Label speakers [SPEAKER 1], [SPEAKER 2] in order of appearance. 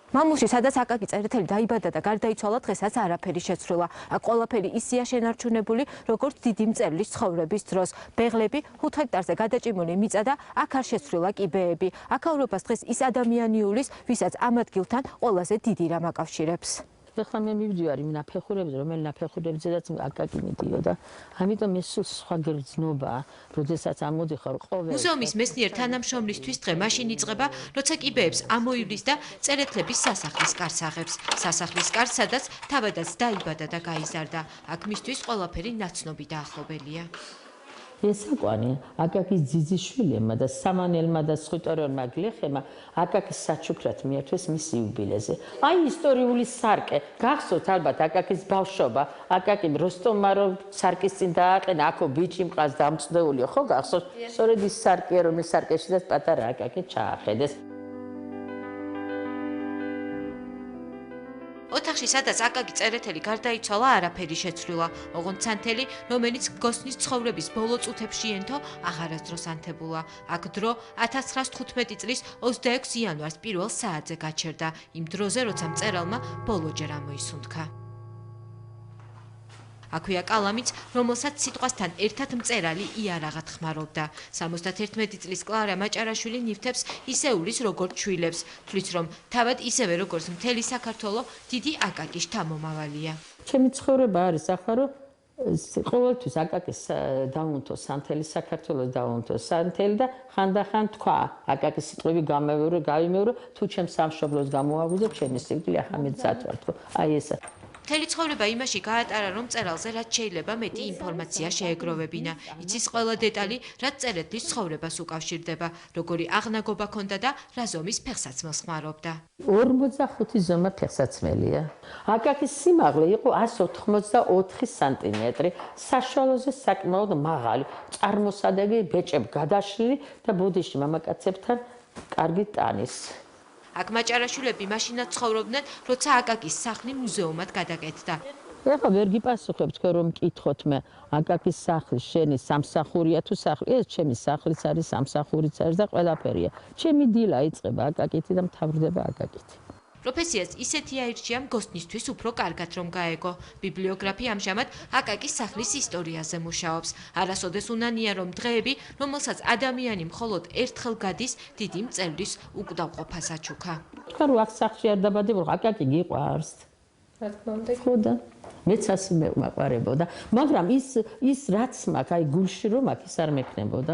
[SPEAKER 1] მამულში, სადაც აკაკი წერეთელი დაიბადა და გარდაიცვალა, დღესაც არაფერი შეცვლილა. აქ ყველაფერი ისეა შენარჩუნებული, როგორც დიდი მწერლის ცხოვრების დროს. ბეღლები 5 ჰექტარზე გადაჭიმული მიწა და აქ არ შეცვლილა კიბეები. აქაურობას დღეს ის ადამიანი უვლის, ვისაც ამ ადგილთან ყველაზე დიდი რამ აკავშირებს.
[SPEAKER 2] ეხლა მე მივდივარ იმ ნაფეხურებზე, რომელი ნაფეხურებზედაც აკაკი მიდიოდა. ამიტომ ეს სულ სხვა გრძნობაა, როდესაც ამოდიხარ ყოველ.
[SPEAKER 3] მუზეუმის მეცნიერ თანამშრომლისთვის დღე მაშინ იწყება, როცა კიბეებს ამოივლის და წერეთლების სასახლის კარს აღებს. სასახლის კარს, სადაც თავადაც დაიბადა და გაიზარდა. აქ მისთვის ყველაფერი ნაცნობი და ახლობელია.
[SPEAKER 2] ესაკვანი აკაკის ძიძიშვილებმა და სამანელმა და სხიტორონმა გლეხებმა აკაკის საჩუქრად მიართვეს მისი იუბილეზე. აი ისტორიული სარკე, გახსოვთ ალბათ აკაკის ბავშვობა, აკაკიმ როსტომარო სარკის წინ დააყენა, აქო ბიჭი მყავს დამწნეულია, ხო გახსოვთ? სწორედ ის სარკეა, რომლის სარკეშიდაც პატარა აკაკი ჩაახედეს.
[SPEAKER 3] ოთახში, სადაც აკაკი წერეთელი გარდაიცვალა, არაფერი შეცვლილა. ოღონდ სანთელი, რომელიც გოსნის ცხოვრების ბოლო წუთებში ენთო, აღარასდროს ანთებულა. აქ დრო 1915 წლის 26 იანვარს პირველ საათზე გაჩერდა, იმ დროზე, როცა მწერალმა ბოლოჯერ ამოისუნთქა. აქვეა კალამიც, რომელსაც სიტყვასთან ერთად მწერალი იარაღად ხმარობდა. 71 წლის კლარა მაჭარაშვილი ნივთებს ისეულის როგორც შვილებს, თვლის რომ თავად ისევე როგორც მთელი საქართველო დიდი აკაკის შთამომავალია.
[SPEAKER 2] ჩემი ცხოვრება არის ახლა რომ ყოველთვის აკაკის დაუნთო სანთელი, საქართველოს დაუნთო სანთელი და ხანდახან თქვა აკაკის სიტყვები გავიმეორო, თუ ჩემს სამშობლოს გამოავუძებ, ჩემი სიკვდილი ახლა მეცად ვარ, თქო, აი ესა.
[SPEAKER 3] მთელი ცხოვრება იმაში გაატარა, რომ მწერალზე რაც შეიძლება მეტი ინფორმაცია შეეგროვებინა. იცის ყველა დეტალი, რაც წერეთლის ცხოვრებას უკავშირდება, როგორი აღნაგობა ჰქონდა და რა ზომის ფეხსაცმელს ხმარობდა.
[SPEAKER 2] 45 ზომა ფეხსაცმელია. აკაკის სიმაღლე იყო 184 სანტიმეტრი, საშუალოზე საკმაოდ მაღალი, წარმოსადეგი ბეჭებ გადაშლილი და ბუდიში მამაკაცებთან კარგი ტანის.
[SPEAKER 3] აქ მაჭარაშვილები მაშინაც ცხოვრობდნენ, როცა აკაკის სახლი მუზეუმად გადაკეთდა.
[SPEAKER 2] ეხლა ვერ გიპასუხებ თქვენ რომ მკითხოთ მე აკაკის სახლის შენი სამსახურია თუ სახლი? ეს ჩემი სახლიც არის, სამსახურიც არის და ყველაფერია. ჩემი დილა იწყება აკაკითი და მთავრდება აკაკითი.
[SPEAKER 3] პროფესიას ისეთი აირჩია მგოსნისთვის უფრო კარგად რომ გაეგო. ბიბლიოგრაფი ამჟამად აკაკის სახლის ისტორიაზე მუშაობს. არასოდეს უნანია რომ დღეები, რომელსაც ადამიანი მხოლოდ ერთხელ გადის, დიდი მწერლის უკდავყოფას აჩუქა.
[SPEAKER 2] თქვენ რო აქ სახლში არ დაბადებულიყო, აკაკი გიყვარს?
[SPEAKER 1] რა თქმა უნდა.
[SPEAKER 2] ხო და მეც ასე მეყვარებოდა, მაგრამ ის რაც მაქვს, აი გულში რომ აქ ის არ მექნებოდა.